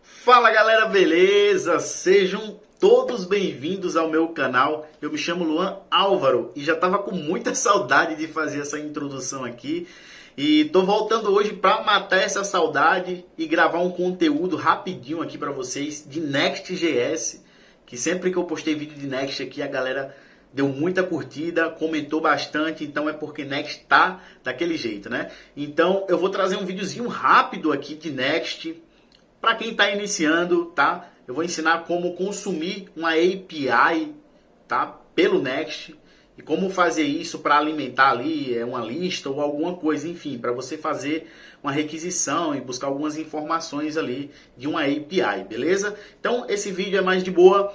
Fala galera, beleza? Sejam todos bem-vindos ao meu canal. Eu me chamo Luan Álvaro e já estava com muita saudade de fazer essa introdução aqui. E tô voltando hoje para matar essa saudade e gravar um conteúdo rapidinho aqui para vocês de Next.js, que sempre que eu postei vídeo de Next aqui a galera deu muita curtida, comentou bastante, então é porque Next tá daquele jeito, né? Então eu vou trazer um videozinho rápido aqui de Next. Para quem está iniciando, tá? Eu vou ensinar como consumir uma API, tá? Pelo Next e como fazer isso para alimentar ali uma lista ou alguma coisa, enfim, para você fazer uma requisição e buscar algumas informações ali de uma API, beleza? Então esse vídeo é mais de boa.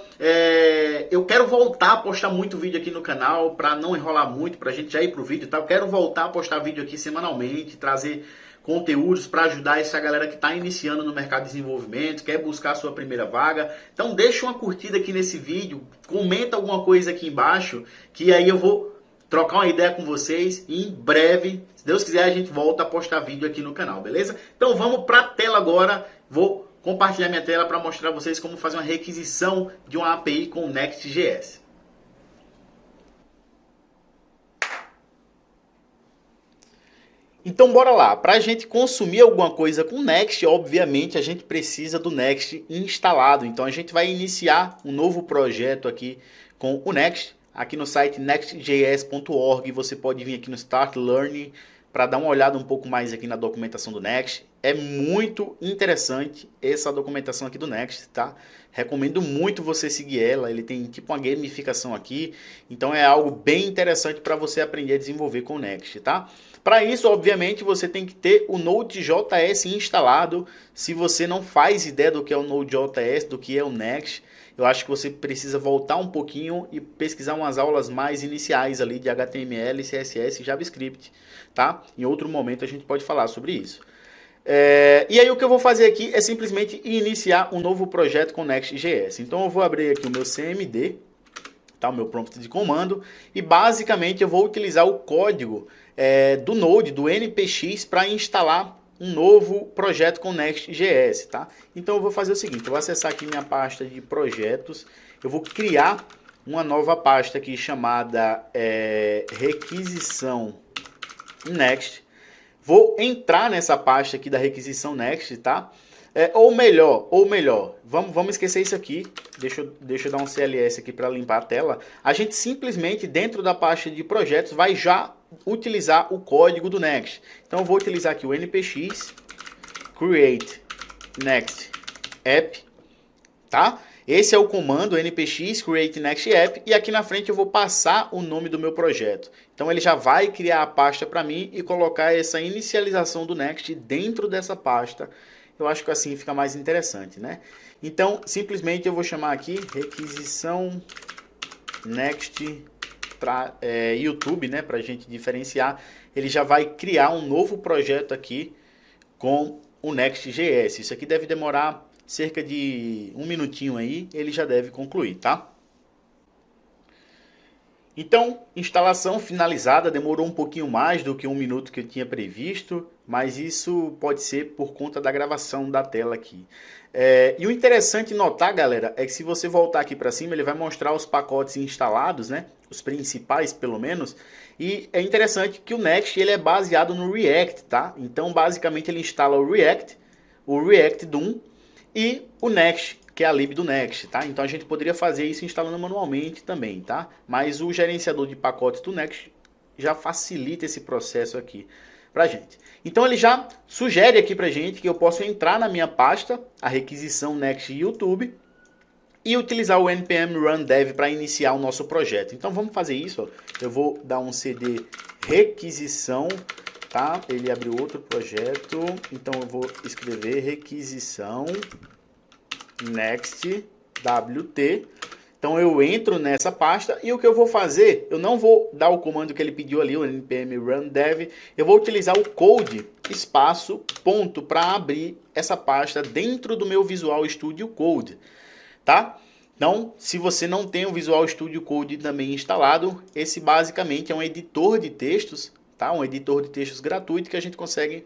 Eu quero voltar a postar muito vídeo aqui no canal para não enrolar muito, para a gente já ir pro vídeo, tá? Eu quero voltar a postar vídeo aqui semanalmente, trazer conteúdos para ajudar essa galera que está iniciando no mercado de desenvolvimento, quer buscar a sua primeira vaga. Então deixa uma curtida aqui nesse vídeo, comenta alguma coisa aqui embaixo, que aí eu vou trocar uma ideia com vocês e em breve, se Deus quiser, a gente volta a postar vídeo aqui no canal, beleza? Então vamos para a tela agora, vou compartilhar minha tela para mostrar a vocês como fazer uma requisição de uma API com Next.js. Então bora lá, para a gente consumir alguma coisa com Next, obviamente a gente precisa do Next instalado. Então a gente vai iniciar um novo projeto aqui com o Next. Aqui no site nextjs.org você pode vir aqui no Start Learning para dar uma olhada um pouco mais aqui na documentação do Next. É muito interessante essa documentação aqui do Next, tá? Recomendo muito você seguir ela, ele tem tipo uma gamificação aqui, então é algo bem interessante para você aprender a desenvolver com o Next, tá? Para isso, obviamente, você tem que ter o Node.js instalado. Se você não faz ideia do que é o Node.js, do que é o Next, eu acho que você precisa voltar um pouquinho e pesquisar umas aulas mais iniciais ali de HTML, CSS e JavaScript, tá? Em outro momento a gente pode falar sobre isso. E aí o que eu vou fazer aqui é simplesmente iniciar um novo projeto com Next.js. Então eu vou abrir aqui o meu CMD, tá? O meu prompt de comando, e basicamente eu vou utilizar o código do Node, do npx, para instalar um novo projeto com Next.js, tá? Então eu vou fazer o seguinte, eu vou acessar aqui minha pasta de projetos, eu vou criar uma nova pasta aqui chamada requisição Next. Vou entrar nessa pasta aqui da requisição Next, tá? Ou melhor, vamos esquecer isso aqui. Deixa eu dar um CLS aqui para limpar a tela. A gente simplesmente, dentro da pasta de projetos, vai já utilizar o código do Next. Então eu vou utilizar aqui o npx create next app, tá? Esse é o comando npx create next app e aqui na frente eu vou passar o nome do meu projeto. Então ele já vai criar a pasta para mim e colocar essa inicialização do Next dentro dessa pasta. Eu acho que assim fica mais interessante, né? Então simplesmente eu vou chamar aqui requisição Next para YouTube, né? Para a gente diferenciar. Ele já vai criar um novo projeto aqui com o Next.js. Isso aqui deve demorar cerca de um minutinho aí, ele já deve concluir, tá? Então, instalação finalizada, demorou um pouquinho mais do que um minuto que eu tinha previsto, mas isso pode ser por conta da gravação da tela aqui. E o interessante notar, galera, é que se você voltar aqui para cima, ele vai mostrar os pacotes instalados, né? Os principais, pelo menos. E é interessante que o Next ele é baseado no React, tá? Então, basicamente, ele instala o React DOM e o Next, que é a lib do Next, tá? Então a gente poderia fazer isso instalando manualmente também, tá? Mas o gerenciador de pacotes do Next já facilita esse processo aqui pra gente. Então ele já sugere aqui pra gente que eu posso entrar na minha pasta, a requisição Next YouTube, e utilizar o npm run dev para iniciar o nosso projeto. Então vamos fazer isso, ó. Eu vou dar um cd requisição, tá? Ele abriu outro projeto, então eu vou escrever requisição Next WT. Então eu entro nessa pasta e o que eu vou fazer, eu não vou dar o comando que ele pediu ali, o npm run dev, eu vou utilizar o code espaço ponto para abrir essa pasta dentro do meu Visual Studio Code, tá? Então, se você não tem o Visual Studio Code também instalado, esse basicamente é um editor de textos, tá? Um editor de textos gratuito que a gente consegue,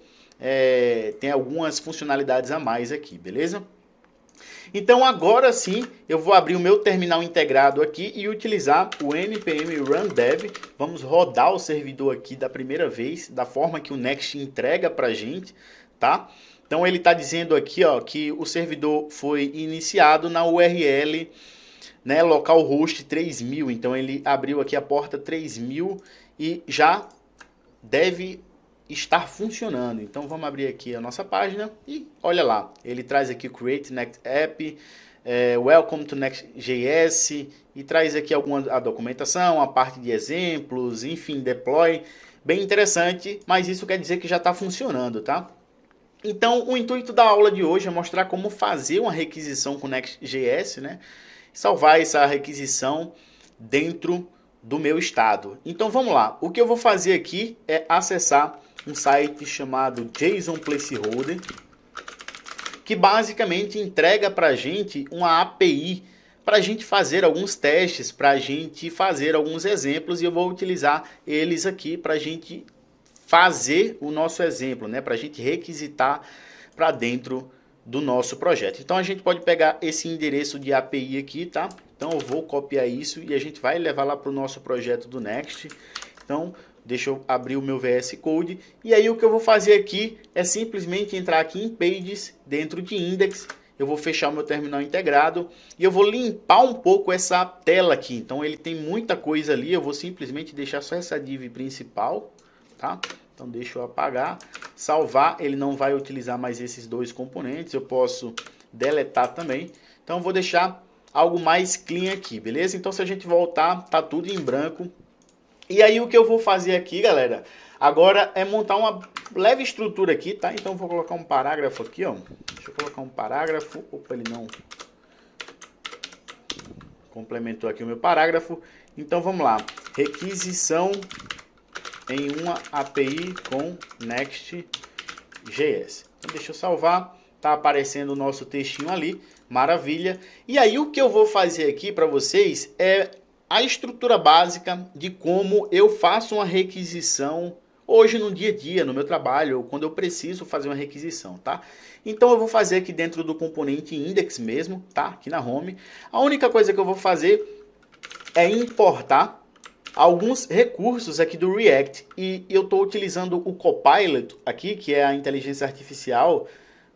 tem algumas funcionalidades a mais aqui, beleza? Então agora sim eu vou abrir o meu terminal integrado aqui e utilizar o npm run dev. Vamos rodar o servidor aqui da primeira vez, da forma que o Next entrega para a gente, tá? Então ele está dizendo aqui, ó, que o servidor foi iniciado na URL, né, localhost 3000. Então ele abriu aqui a porta 3000 e já deve estar funcionando. Então vamos abrir aqui a nossa página e olha lá, ele traz aqui Create Next App, Welcome to Next.js e traz aqui a documentação, a parte de exemplos, enfim, deploy, bem interessante, mas isso quer dizer que já está funcionando, tá? Então o intuito da aula de hoje é mostrar como fazer uma requisição com Next.js, né? Salvar essa requisição dentro do meu estado. Então vamos lá, o que eu vou fazer aqui é acessar um site chamado JSON Placeholder, que basicamente entrega para a gente uma API para a gente fazer alguns testes, para a gente fazer alguns exemplos, e eu vou utilizar eles aqui para a gente fazer o nosso exemplo, né? Para a gente requisitar para dentro do nosso projeto. Então a gente pode pegar esse endereço de API aqui, tá? Então eu vou copiar isso e a gente vai levar lá para o nosso projeto do Next. Então deixa eu abrir o meu VS Code e aí o que eu vou fazer aqui é simplesmente entrar aqui em Pages, dentro de Index. Eu vou fechar o meu terminal integrado e eu vou limpar um pouco essa tela aqui. Então ele tem muita coisa ali, eu vou simplesmente deixar só essa div principal, tá? Então deixa eu apagar, salvar, ele não vai utilizar mais esses dois componentes, eu posso deletar também. Então eu vou deixar algo mais clean aqui, beleza? Então se a gente voltar, tá tudo em branco. E aí o que eu vou fazer aqui, galera, agora é montar uma leve estrutura aqui, tá? Então eu vou colocar um parágrafo aqui, ó. Deixa eu colocar um parágrafo. Opa, ele não complementou aqui o meu parágrafo. Então vamos lá. Requisição em uma API com Next.js. Então deixa eu salvar. Tá aparecendo o nosso textinho ali. Maravilha. E aí o que eu vou fazer aqui para vocês é a estrutura básica de como eu faço uma requisição hoje no dia a dia, no meu trabalho, ou quando eu preciso fazer uma requisição, tá? Então eu vou fazer aqui dentro do componente index mesmo, tá? Aqui na home. A única coisa que eu vou fazer é importar alguns recursos aqui do React. E eu estou utilizando o Copilot aqui, que é a inteligência artificial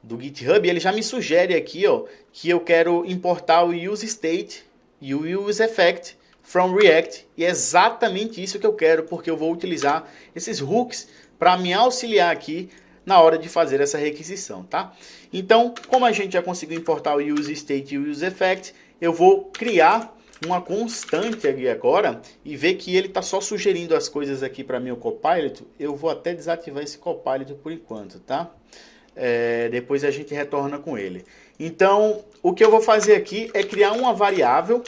do GitHub. E ele já me sugere aqui, ó, que eu quero importar o useState e o useEffect from React, e é exatamente isso que eu quero, porque eu vou utilizar esses hooks para me auxiliar aqui na hora de fazer essa requisição, tá? Então, como a gente já conseguiu importar o useState e o useEffect, eu vou criar uma constante aqui agora e ver que ele está só sugerindo as coisas aqui para mim, o Copilot. Eu vou até desativar esse Copilot por enquanto, tá? Depois a gente retorna com ele. Então, o que eu vou fazer aqui é criar uma variável.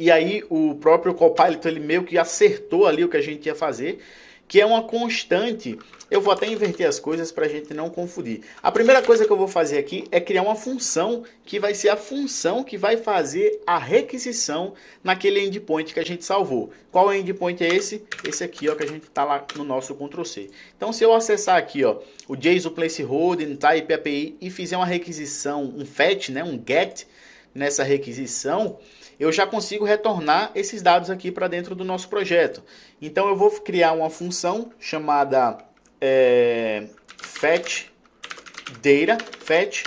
E aí o próprio Copilot ele meio que acertou ali o que a gente ia fazer, que é uma constante. Eu vou até inverter as coisas para a gente não confundir. A primeira coisa que eu vou fazer aqui é criar uma função que vai ser a função que vai fazer a requisição naquele endpoint que a gente salvou. Qual endpoint é esse? Esse aqui, ó, que a gente está lá no nosso Ctrl+C. Então se eu acessar aqui, ó, o JSON Placeholder, Type API e fizer uma requisição, um fetch, né, um get nessa requisição, eu já consigo retornar esses dados aqui para dentro do nosso projeto. Então eu vou criar uma função chamada fetch data, fetch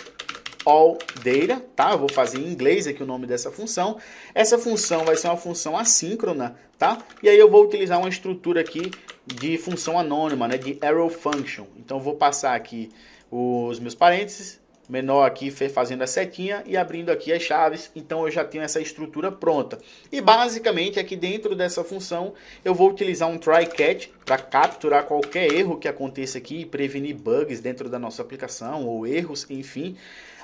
all data, tá? Eu vou fazer em inglês aqui o nome dessa função. Essa função vai ser uma função assíncrona, tá? E aí eu vou utilizar uma estrutura aqui de função anônima, né? De arrow function. Então eu vou passar aqui os meus parênteses, menor aqui fazendo a setinha e abrindo aqui as chaves. Então eu já tenho essa estrutura pronta. E basicamente aqui dentro dessa função eu vou utilizar um try catch para capturar qualquer erro que aconteça aqui e prevenir bugs dentro da nossa aplicação ou erros, enfim.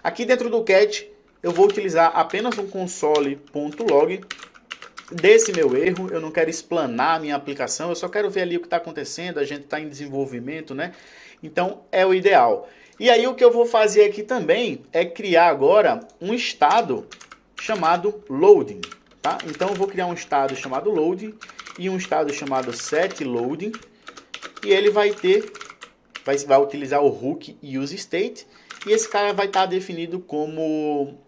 Aqui dentro do catch eu vou utilizar apenas um console.log desse meu erro. Eu não quero explanar a minha aplicação, eu só quero ver ali o que está acontecendo. A gente está em desenvolvimento, né? Então é o ideal. E aí o que eu vou fazer aqui também é criar agora um estado chamado loading, tá? Então eu vou criar um estado chamado loading e um estado chamado setLoading, e ele vai utilizar o hook useState, e esse cara vai estar definido como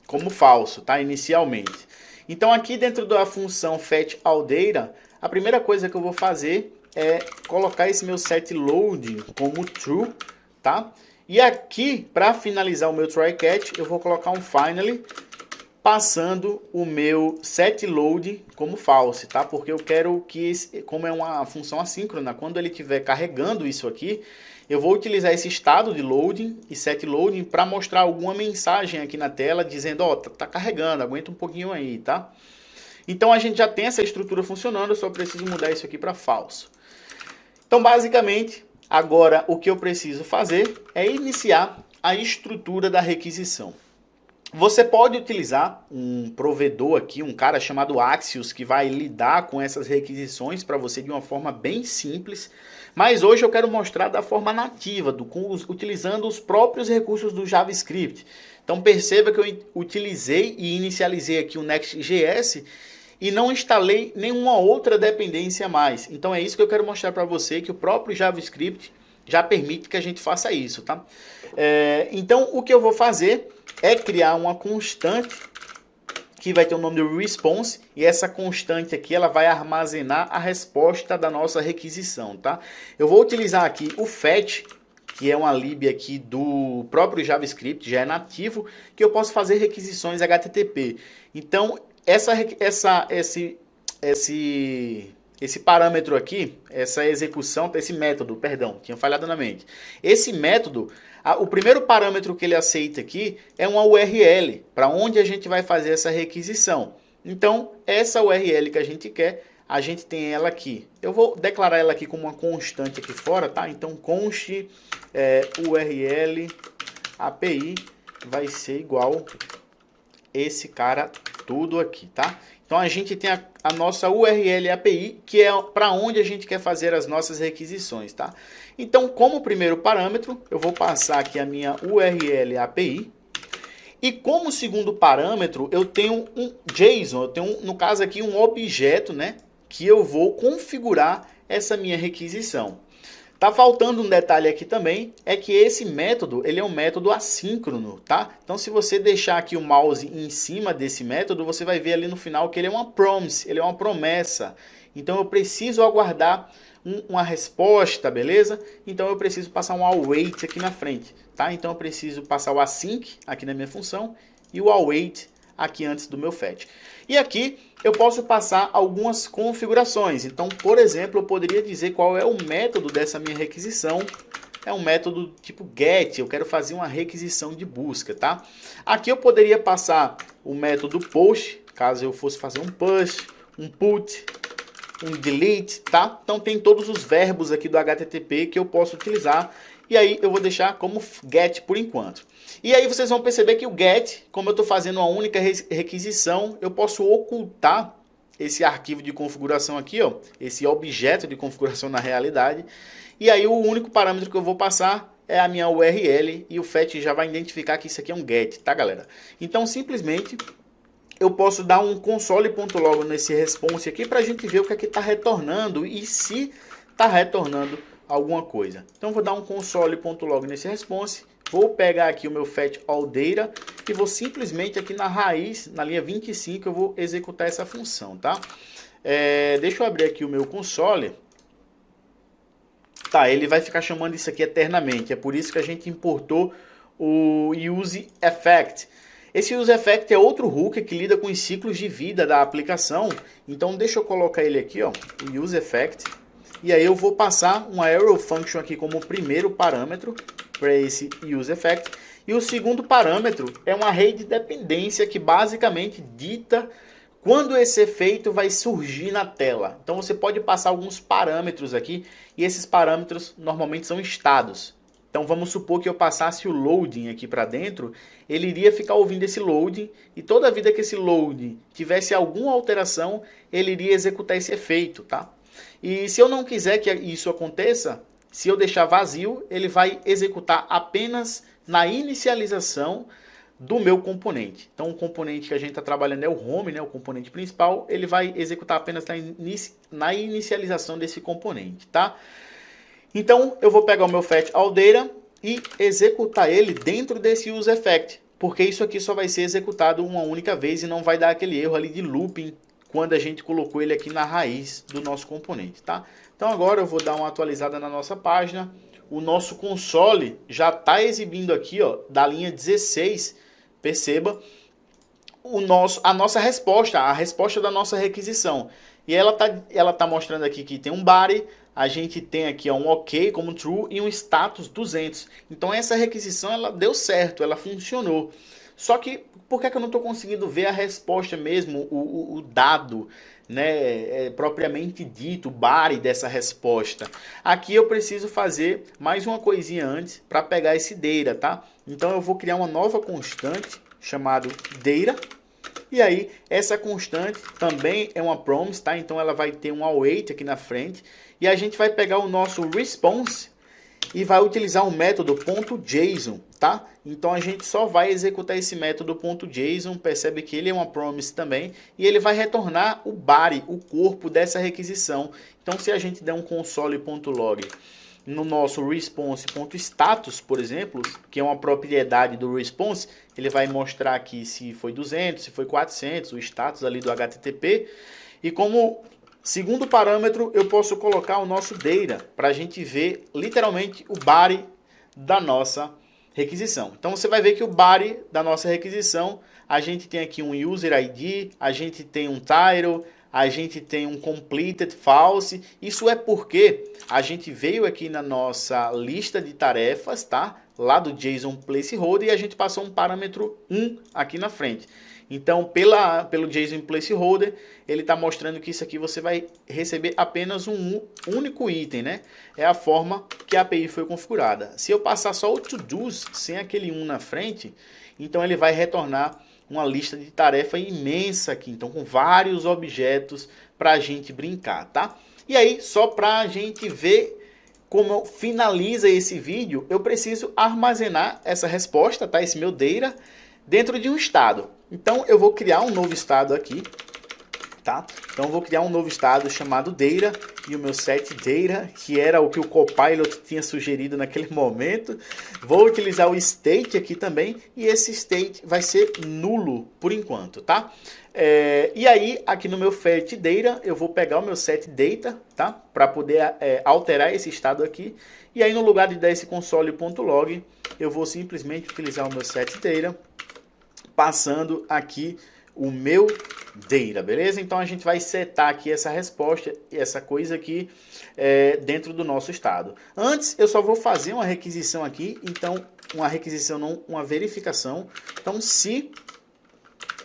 como falso, tá? Inicialmente. Então aqui dentro da função fetchAllData, a primeira coisa que eu vou fazer é colocar esse meu setLoad como true, tá? E aqui, para finalizar o meu try-catch, eu vou colocar um finally, passando o meu setLoad como false, tá? Porque eu quero que, como é uma função assíncrona, quando ele estiver carregando isso aqui, eu vou utilizar esse estado de loading e setLoading para mostrar alguma mensagem aqui na tela dizendo, ó, tá carregando, aguenta um pouquinho aí, tá? Então a gente já tem essa estrutura funcionando, eu só preciso mudar isso aqui para falso. Então basicamente, agora o que eu preciso fazer é iniciar a estrutura da requisição. Você pode utilizar um provedor aqui, um cara chamado Axios, que vai lidar com essas requisições para você de uma forma bem simples. Mas hoje eu quero mostrar da forma nativa, utilizando os próprios recursos do JavaScript. Então perceba que eu utilizei e inicializei aqui o Next.js e não instalei nenhuma outra dependência a mais. Então é isso que eu quero mostrar para você, que o próprio JavaScript já permite que a gente faça isso, tá? Então o que eu vou fazer é criar uma constante que vai ter o nome de response, e essa constante aqui ela vai armazenar a resposta da nossa requisição, tá? Eu vou utilizar aqui o fetch, que é uma lib aqui do próprio JavaScript, já é nativo, que eu posso fazer requisições HTTP. Então, esse parâmetro aqui, essa execução, esse método, perdão, tinha falhado na mente. Esse método, o primeiro parâmetro que ele aceita aqui é uma URL, para onde a gente vai fazer essa requisição. Então, essa URL que a gente quer, a gente tem ela aqui. Eu vou declarar ela aqui como uma constante aqui fora, tá? Então, const URL API vai ser igual esse cara tudo aqui, tá? Então a gente tem a nossa URL API, que é para onde a gente quer fazer as nossas requisições, tá? Então, como primeiro parâmetro, eu vou passar aqui a minha URL API. E como segundo parâmetro, eu tenho um JSON, eu tenho, no caso aqui, um objeto, né? Que eu vou configurar essa minha requisição. Tá faltando um detalhe aqui também, é que esse método, ele é um método assíncrono, tá? Então se você deixar aqui o mouse em cima desse método, você vai ver ali no final que ele é uma promise, ele é uma promessa. Então eu preciso aguardar uma resposta, beleza? Então eu preciso passar um await aqui na frente, tá? Então eu preciso passar o async aqui na minha função e o await aqui antes do meu fetch. E aqui eu posso passar algumas configurações. Então, por exemplo, eu poderia dizer qual é o método dessa minha requisição. É um método tipo get, eu quero fazer uma requisição de busca, tá? Aqui eu poderia passar o método post, caso eu fosse fazer um push, um put, um delete, tá? Então tem todos os verbos aqui do HTTP que eu posso utilizar. E aí eu vou deixar como get por enquanto. E aí vocês vão perceber que o get, como eu estou fazendo uma única requisição, eu posso ocultar esse arquivo de configuração aqui, ó, esse objeto de configuração na realidade. E aí o único parâmetro que eu vou passar é a minha URL e o fetch já vai identificar que isso aqui é um get, tá, galera? Então simplesmente eu posso dar um console.log nesse response aqui para a gente ver o que é que está retornando e se está retornando alguma coisa. Então vou dar um console.log nesse response, vou pegar aqui o meu fetchAllData e vou simplesmente aqui na raiz, na linha 25, eu vou executar essa função, tá? Deixa eu abrir aqui o meu console. Tá, ele vai ficar chamando isso aqui eternamente, é por isso que a gente importou o useEffect. Esse useEffect é outro hooker que lida com os ciclos de vida da aplicação. Então deixa eu colocar ele aqui, ó, o useEffect. E aí eu vou passar uma arrow function aqui como primeiro parâmetro para esse useEffect. E o segundo parâmetro é uma array de dependência que basicamente dita quando esse efeito vai surgir na tela. Então você pode passar alguns parâmetros aqui e esses parâmetros normalmente são estados. Então vamos supor que eu passasse o loading aqui para dentro, ele iria ficar ouvindo esse loading e toda vida que esse loading tivesse alguma alteração, ele iria executar esse efeito, tá? E se eu não quiser que isso aconteça, se eu deixar vazio, ele vai executar apenas na inicialização do meu componente. Então o componente que a gente está trabalhando é o home, né, o componente principal, ele vai executar apenas na inicialização desse componente, tá? Então eu vou pegar o meu fetchAllData e executar ele dentro desse useEffect, porque isso aqui só vai ser executado uma única vez e não vai dar aquele erro ali de looping quando a gente colocou ele aqui na raiz do nosso componente, tá? Então agora eu vou dar uma atualizada na nossa página. O nosso console já está exibindo aqui, ó, da linha 16, perceba, a nossa resposta, a resposta da nossa requisição. E ela tá mostrando aqui que tem um body, a gente tem aqui ó, um OK como true e um status 200. Então essa requisição ela deu certo, ela funcionou. Só que por que eu não estou conseguindo ver a resposta mesmo, o dado, né, propriamente dito, o body dessa resposta? Aqui eu preciso fazer mais uma coisinha antes para pegar esse data, tá? Então eu vou criar uma nova constante chamada data. E aí, essa constante também é uma promise, tá? Então ela vai ter um await aqui na frente. E a gente vai pegar o nosso response e vai utilizar o método .json, tá? Então a gente só vai executar esse método .json, percebe que ele é uma promise também, e ele vai retornar o body, o corpo dessa requisição. Então se a gente der um console.log no nosso response.status, por exemplo, que é uma propriedade do response, ele vai mostrar aqui se foi 200, se foi 400, o status ali do HTTP. E como segundo parâmetro, eu posso colocar o nosso data, para a gente ver literalmente o body da nossa requisição. Então você vai ver que o body da nossa requisição, a gente tem aqui um user ID, a gente tem um title, a gente tem um completed false. Isso é porque a gente veio aqui na nossa lista de tarefas, tá? Lá do JSON placeholder, e a gente passou um parâmetro 1 aqui na frente. Então, pelo JSON placeholder, ele está mostrando que isso aqui você vai receber apenas um único item, né? É a forma que a API foi configurada. Se eu passar só o to-dos sem aquele 1 na frente, então ele vai retornar uma lista de tarefa imensa aqui, então com vários objetos para a gente brincar, tá? E aí, só para a gente ver como finaliza esse vídeo, eu preciso armazenar essa resposta, tá? Esse meu data dentro de um estado. Então eu vou criar um novo estado aqui, tá? Então eu vou criar um novo estado chamado data e o meu set data, que era o que o Copilot tinha sugerido naquele momento. Vou utilizar o state aqui também e esse state vai ser nulo por enquanto, tá? E aí aqui no meu fetch data eu vou pegar o meu set data, tá? Para poder alterar esse estado aqui. E aí no lugar de dar esse console.log eu vou simplesmente utilizar o meu set data, passando aqui o meu data, beleza? Então a gente vai setar aqui essa resposta, essa coisa aqui dentro do nosso estado. Antes eu só vou fazer uma requisição aqui, então uma requisição não, uma verificação. Então se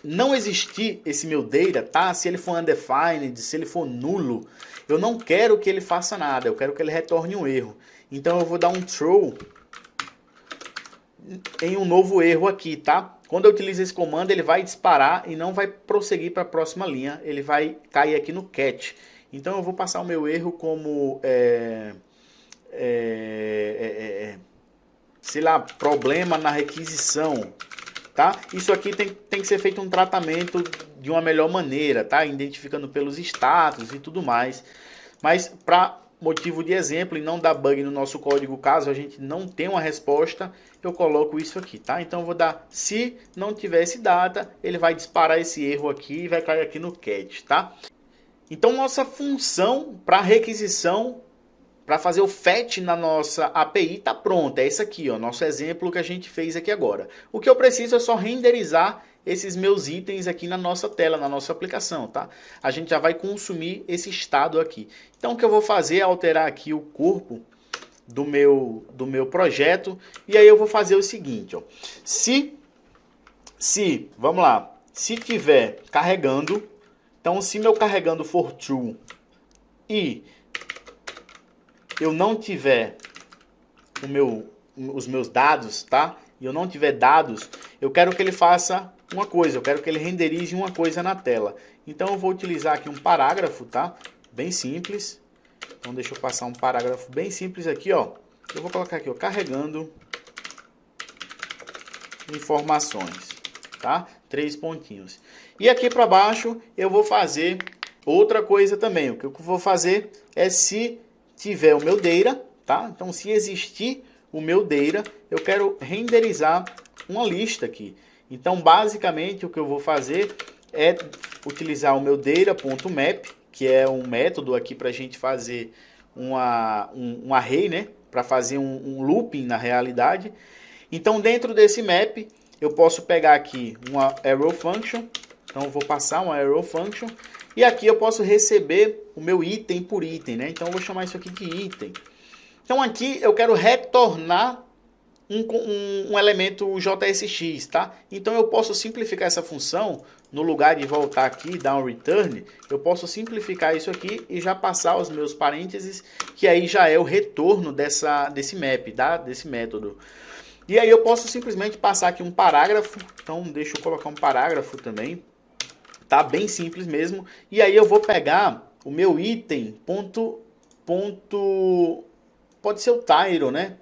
não existir esse meu data, tá? Se ele for undefined, se ele for nulo, eu não quero que ele faça nada, eu quero que ele retorne um erro. Então eu vou dar um throw em um novo erro aqui, tá? Quando eu utilizo esse comando, ele vai disparar e não vai prosseguir para a próxima linha. Ele vai cair aqui no catch. Então eu vou passar o meu erro como, sei lá, problema na requisição, tá? Isso aqui tem que ser feito um tratamento de uma melhor maneira, tá? Identificando pelos status e tudo mais. Mas para motivo de exemplo e não dar bug no nosso código, caso a gente não tenha uma resposta, eu coloco isso aqui, tá? Então eu vou dar, se não tiver esse data, ele vai disparar esse erro aqui e vai cair aqui no catch, tá? Então nossa função para requisição, para fazer o fetch na nossa API tá pronta, é esse aqui, ó, nosso exemplo que a gente fez aqui agora. O que eu preciso é só renderizar esses meus itens aqui na nossa tela, na nossa aplicação, tá? A gente já vai consumir esse estado aqui. Então o que eu vou fazer é alterar aqui o corpo do meu projeto, e aí eu vou fazer o seguinte, ó. Vamos lá, se tiver carregando, então se meu carregando for true e eu não tiver os meus dados, tá? E eu não tiver dados, eu quero que ele faça uma coisa, eu quero que ele renderize uma coisa na tela. Então eu vou utilizar aqui um parágrafo, tá? Bem simples. Então deixa eu passar um parágrafo bem simples aqui, ó. Eu vou colocar aqui, ó, carregando informações, tá? 3 pontinhos. E aqui para baixo eu vou fazer outra coisa também. O que eu vou fazer é se tiver o meu data, tá? Então se existir o meu data, eu quero renderizar uma lista aqui. Então, basicamente, o que eu vou fazer é utilizar o meu data.map, que é um método aqui para a gente fazer um array, né? Para fazer um looping na realidade. Então, dentro desse map, eu posso pegar aqui uma arrow function. Então, eu vou passar uma arrow function. E aqui eu posso receber o meu item por item, né? Então, eu vou chamar isso aqui de item. Então, aqui eu quero retornar um elemento JSX, tá? Então, eu posso simplificar essa função. No lugar de voltar aqui e dar um return, eu posso simplificar isso aqui e já passar os meus parênteses, que aí já é o retorno desse map, tá? Desse método. E aí eu posso simplesmente passar aqui um parágrafo. Então, deixa eu colocar um parágrafo também. Tá bem simples mesmo. E aí eu vou pegar o meu item pode ser o title, né?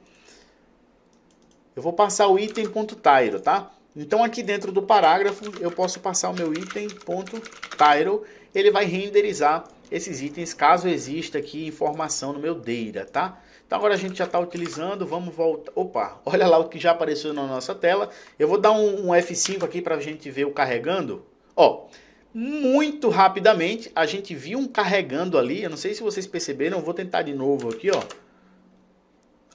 Eu vou passar o item.title, tá? Então aqui dentro do parágrafo eu posso passar o meu item.title. Ele vai renderizar esses itens caso exista aqui informação no meu data, tá? Então agora a gente já está utilizando, vamos voltar. Opa, olha lá o que já apareceu na nossa tela. Eu vou dar um F5 aqui para a gente ver o carregando. Ó, muito rapidamente a gente viu um carregando ali. Eu não sei se vocês perceberam, eu vou tentar de novo aqui, ó.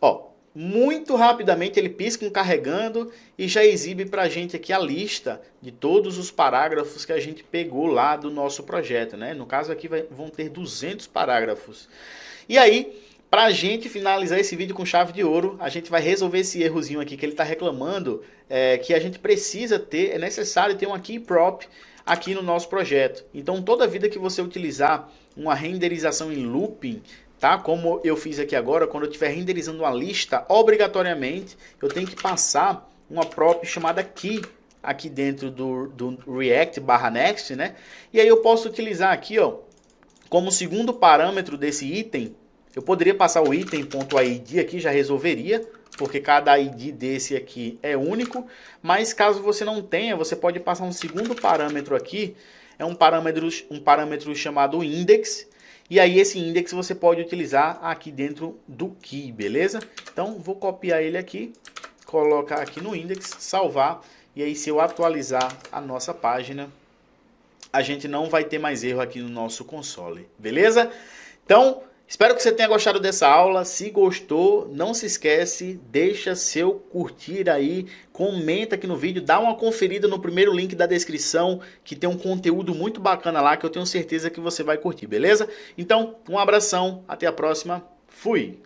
Ó, muito rapidamente ele pisca um carregando e já exibe para a gente aqui a lista de todos os parágrafos que a gente pegou lá do nosso projeto, né? No caso aqui vão ter 200 parágrafos. E aí, para a gente finalizar esse vídeo com chave de ouro, a gente vai resolver esse errozinho aqui que ele está reclamando, que a gente precisa ter, é necessário ter uma key prop aqui no nosso projeto. Então toda vida que você utilizar uma renderização em looping, tá? Como eu fiz aqui agora, quando eu estiver renderizando uma lista, obrigatoriamente eu tenho que passar uma prop chamada key aqui dentro do React/Next, né? E aí eu posso utilizar aqui, ó, como segundo parâmetro desse item, eu poderia passar o item.id aqui, já resolveria, porque cada ID desse aqui é único, mas caso você não tenha, você pode passar um segundo parâmetro aqui, é um parâmetro chamado index, e aí esse index você pode utilizar aqui dentro do key, beleza? Então vou copiar ele aqui, colocar aqui no index, salvar, e aí se eu atualizar a nossa página, a gente não vai ter mais erro aqui no nosso console, beleza? Então, espero que você tenha gostado dessa aula. Se gostou, não se esquece, deixa seu curtir aí, comenta aqui no vídeo, dá uma conferida no primeiro link da descrição, que tem um conteúdo muito bacana lá, que eu tenho certeza que você vai curtir, beleza? Então, um abração, até a próxima, fui!